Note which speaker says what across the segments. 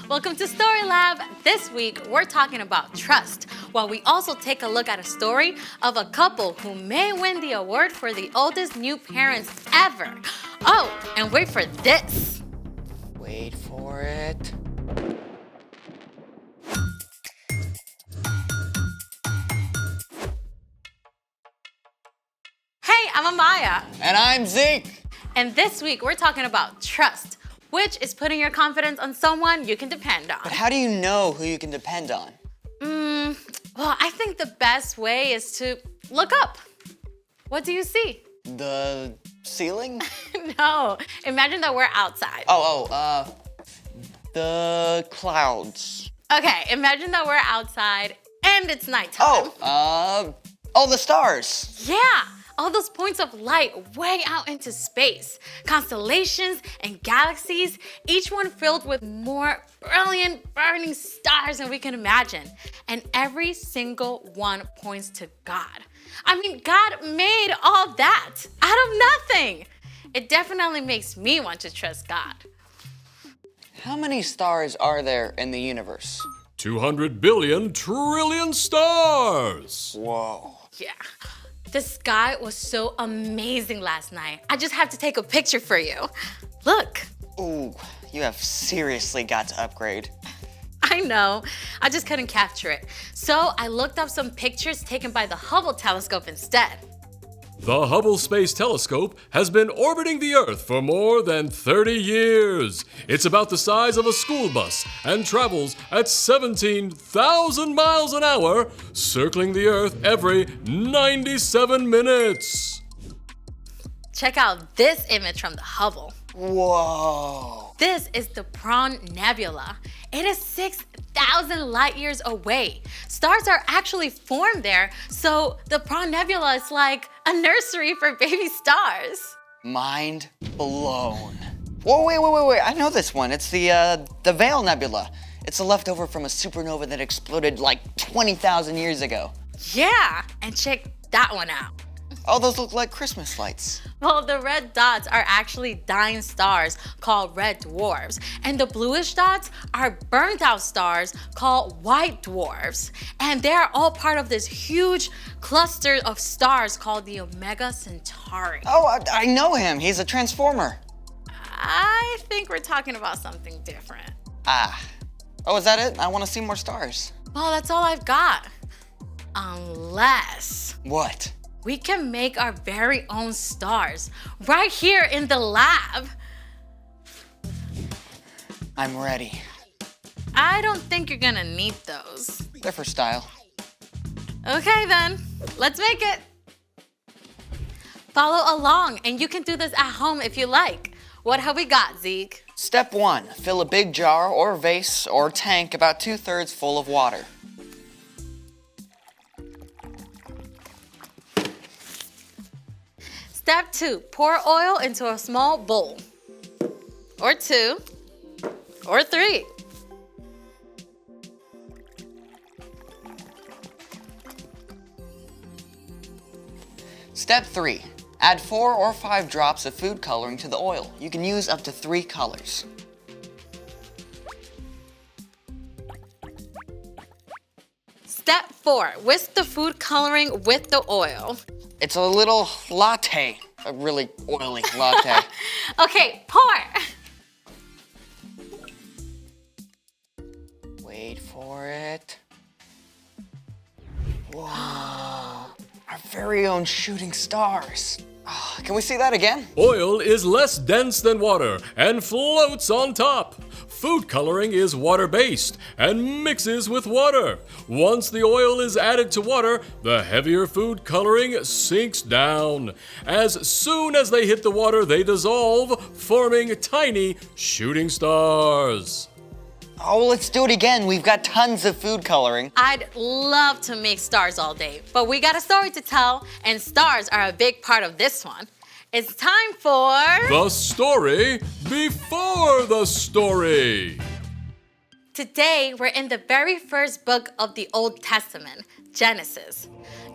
Speaker 1: Welcome to Story Lab. This week, we're talking about trust, while we also take a look at a story of a couple who may win the award for the oldest new parents ever. Oh, and wait for this.
Speaker 2: Wait for it.
Speaker 1: Hey, I'm Amaya.
Speaker 2: And I'm Zeke.
Speaker 1: And this week, we're talking about trust, which is putting your confidence on someone you can depend on.
Speaker 2: But how do you know who you can depend on?
Speaker 1: Well, I think the best way is to look up. What do you see?
Speaker 2: The ceiling?
Speaker 1: No, imagine that we're outside.
Speaker 2: The clouds.
Speaker 1: Okay, imagine that we're outside and it's nighttime.
Speaker 2: The stars.
Speaker 1: Yeah, all those points of light way out into space. Constellations and galaxies, each one filled with more brilliant, burning stars than we can imagine. And every single one points to God. I mean, God made all that out of nothing. It definitely makes me want to trust God.
Speaker 2: How many stars are there in the universe?
Speaker 3: 200 billion trillion stars!
Speaker 2: Whoa.
Speaker 1: Yeah. The sky was so amazing last night. I just have to take a picture for you. Look.
Speaker 2: Ooh, you have seriously got to upgrade.
Speaker 1: I know, I just couldn't capture it. So I looked up some pictures taken by the Hubble telescope instead.
Speaker 3: The Hubble Space Telescope has been orbiting the Earth for more than 30 years. It's about the size of a school bus and travels at 17,000 miles an hour, circling the Earth every 97 minutes.
Speaker 1: Check out this image from the Hubble.
Speaker 2: Whoa.
Speaker 1: This is the Prone Nebula. It is 6,000 light years away. Stars are actually formed there, so the Prone Nebula is like a nursery for baby stars.
Speaker 2: Mind blown. Whoa, wait. I know this one. It's the Veil Nebula. It's a leftover from a supernova that exploded like 20,000 years ago.
Speaker 1: Yeah, and check that one out.
Speaker 2: Oh, those look like Christmas lights.
Speaker 1: Well, the red dots are actually dying stars called red dwarfs, and the bluish dots are burnt out stars called white dwarfs. And they are all part of this huge cluster of stars called the Omega Centauri.
Speaker 2: Oh, I know him. He's a transformer.
Speaker 1: I think we're talking about something different.
Speaker 2: Oh, is that it? I want to see more stars.
Speaker 1: Well, that's all I've got. Unless
Speaker 2: What?
Speaker 1: we can make our very own stars right here in the lab.
Speaker 2: I'm ready.
Speaker 1: I don't think you're gonna need those.
Speaker 2: They're for style.
Speaker 1: Okay then, let's make it. Follow along and you can do this at home if you like. What have we got, Zeke?
Speaker 2: Step 1, fill a big jar or vase or tank about 2/3 full of water.
Speaker 1: Step 2, pour oil into a small bowl. Or 2, or 3.
Speaker 2: Step 3, add 4 or 5 drops of food coloring to the oil. You can use up to 3 colors.
Speaker 1: Step 4, whisk the food coloring with the oil.
Speaker 2: It's a little latte, a really oily latte.
Speaker 1: Okay, pour.
Speaker 2: Wait for it. Whoa, our very own shooting stars. Oh, can we see that again?
Speaker 3: Oil is less dense than water and floats on top. Food coloring is water-based and mixes with water. Once the oil is added to water, the heavier food coloring sinks down. As soon as they hit the water, they dissolve, forming tiny shooting stars.
Speaker 2: Oh, let's do it again. We've got tons of food coloring.
Speaker 1: I'd love to make stars all day, but we got a story to tell, and stars are a big part of this one. It's time for
Speaker 3: The story before the story.
Speaker 1: Today, we're in the very first book of the Old Testament, Genesis.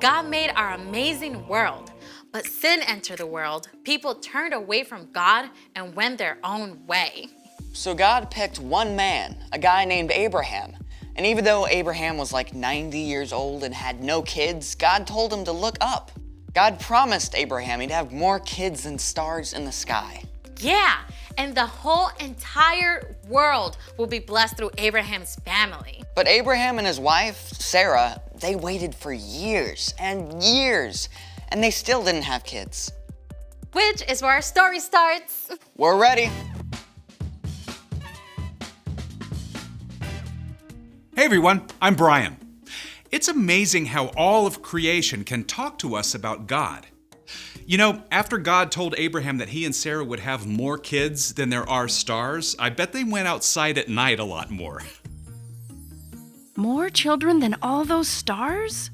Speaker 1: God made our amazing world, but sin entered the world. People turned away from God and went their own way.
Speaker 2: So God picked one man, a guy named Abraham. And even though Abraham was like 90 years old and had no kids, God told him to look up. God promised Abraham he'd have more kids than stars in the sky.
Speaker 1: Yeah, and the whole entire world will be blessed through Abraham's family.
Speaker 2: But Abraham and his wife, Sarah, they waited for years and years, and they still didn't have kids.
Speaker 1: Which is where our story starts.
Speaker 2: We're ready.
Speaker 4: Hey everyone, I'm Brian. It's amazing how all of creation can talk to us about God. You know, after God told Abraham that he and Sarah would have more kids than there are stars, I bet they went outside at night a lot more.
Speaker 5: More children than all those stars?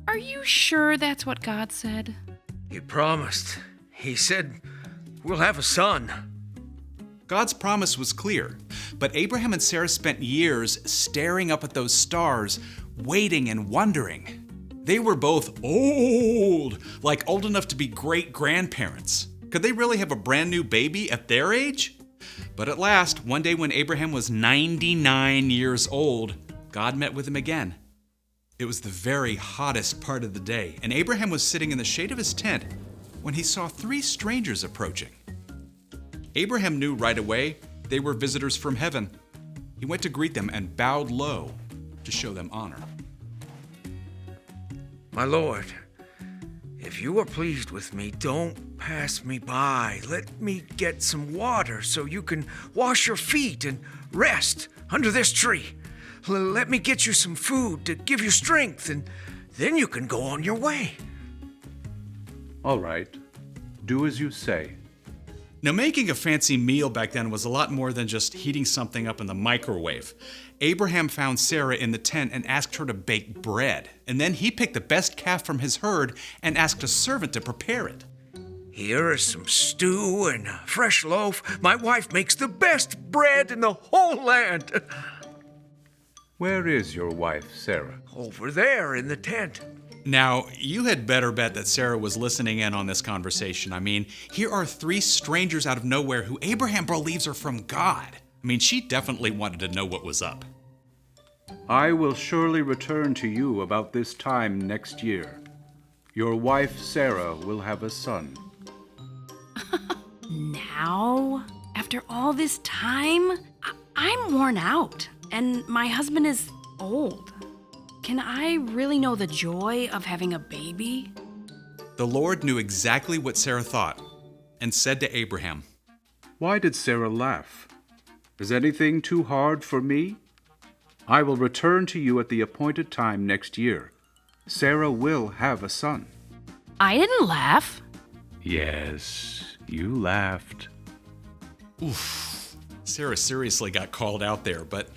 Speaker 5: Are you sure that's what God said?
Speaker 6: He promised. He said, we'll have a son.
Speaker 4: God's promise was clear, but Abraham and Sarah spent years staring up at those stars, waiting and wondering. They were both old, like old enough to be great-grandparents. Could they really have a brand new baby at their age? But at last, one day when Abraham was 99 years old, God met with him again. It was the very hottest part of the day, and Abraham was sitting in the shade of his tent when he saw 3 strangers approaching. Abraham knew right away they were visitors from heaven. He went to greet them and bowed low to show them honor.
Speaker 6: My Lord, if you are pleased with me, don't pass me by. Let me get some water so you can wash your feet and rest under this tree. Let me get you some food to give you strength, and then you can go on your way.
Speaker 7: All right, do as you say.
Speaker 4: Now, making a fancy meal back then was a lot more than just heating something up in the microwave. Abraham found Sarah in the tent and asked her to bake bread. And then he picked the best calf from his herd and asked a servant to prepare it.
Speaker 6: Here is some stew and a fresh loaf. My wife makes the best bread in the whole land.
Speaker 7: Where is your wife, Sarah?
Speaker 6: Over there in the tent.
Speaker 4: Now, you had better bet that Sarah was listening in on this conversation. I mean, here are 3 strangers out of nowhere who Abraham believes are from God. I mean, she definitely wanted to know what was up.
Speaker 7: I will surely return to you about this time next year. Your wife, Sarah, will have a son.
Speaker 5: Now? After all this time? I'm worn out, and my husband is old. Can I really know the joy of having a baby?
Speaker 4: The Lord knew exactly what Sarah thought and said to Abraham,
Speaker 7: Why did Sarah laugh? Is anything too hard for me? I will return to you at the appointed time next year. Sarah will have a son.
Speaker 5: I didn't laugh.
Speaker 7: Yes, you laughed.
Speaker 4: Oof. Sarah seriously got called out there, but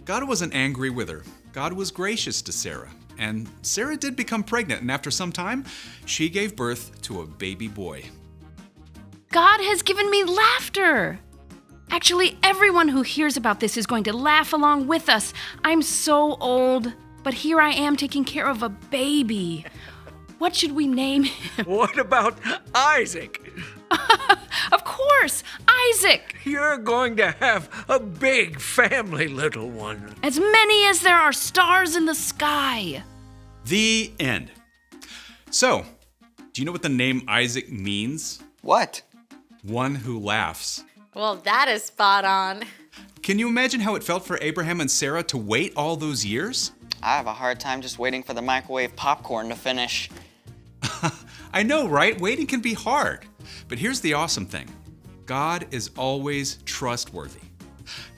Speaker 4: God wasn't angry with her. God was gracious to Sarah, and Sarah did become pregnant, and after some time, she gave birth to a baby boy.
Speaker 5: God has given me laughter. Actually, everyone who hears about this is going to laugh along with us. I'm so old, but here I am taking care of a baby. What should we name him?
Speaker 6: What about Isaac?
Speaker 5: Of course, Isaac.
Speaker 6: You're going to have a big family, little one.
Speaker 5: As many as there are stars in the sky.
Speaker 4: The end. So, do you know what the name Isaac means?
Speaker 2: What?
Speaker 4: One who laughs.
Speaker 1: Well, that is spot on.
Speaker 4: Can you imagine how it felt for Abraham and Sarah to wait all those years?
Speaker 2: I have a hard time just waiting for the microwave popcorn to finish.
Speaker 4: I know, right? Waiting can be hard. But here's the awesome thing. God is always trustworthy.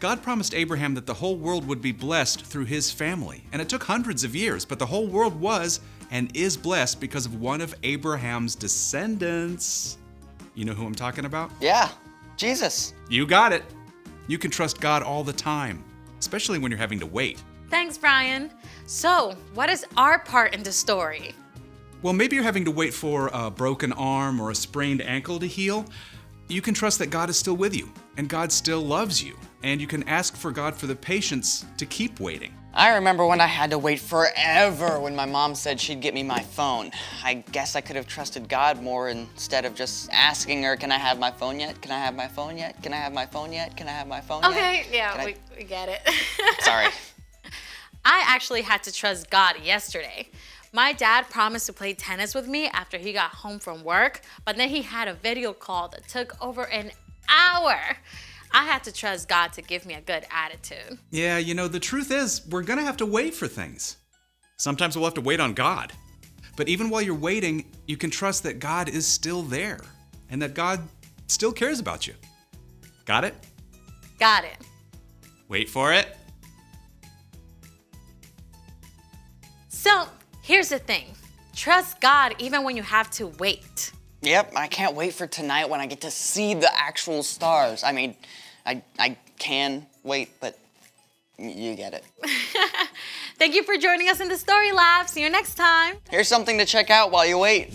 Speaker 4: God promised Abraham that the whole world would be blessed through his family. And it took hundreds of years, but the whole world was and is blessed because of one of Abraham's descendants. You know who I'm talking about?
Speaker 2: Yeah, Jesus.
Speaker 4: You got it. You can trust God all the time, especially when you're having to wait.
Speaker 1: Thanks, Brian. So, what is our part in the story?
Speaker 4: Well, maybe you're having to wait for a broken arm or a sprained ankle to heal. You can trust that God is still with you. And God still loves you, and you can ask for God for the patience to keep waiting.
Speaker 2: I remember when I had to wait forever when my mom said she'd get me my phone. I guess I could have trusted God more instead of just asking her, can I have my phone yet? Can I have my phone yet? Can I have my phone yet? Can I have my phone yet?
Speaker 1: Okay, yeah,
Speaker 2: Can I-
Speaker 1: we get it.
Speaker 2: Sorry.
Speaker 1: I actually had to trust God yesterday. My dad promised to play tennis with me after he got home from work, but then he had a video call that took over an hour. I had to trust God to give me a good attitude.
Speaker 4: Yeah, the truth is, we're gonna have to wait for things. Sometimes we'll have to wait on God. But even while you're waiting, you can trust that God is still there and that God still cares about you. Got it?
Speaker 1: Got it.
Speaker 4: Wait for it.
Speaker 1: So, here's the thing. Trust God even when you have to wait.
Speaker 2: Yep, I can't wait for tonight when I get to see the actual stars. I mean, I can wait, but you get it.
Speaker 1: Thank you for joining us in the Story Lab. See you next time.
Speaker 2: Here's something to check out while you wait.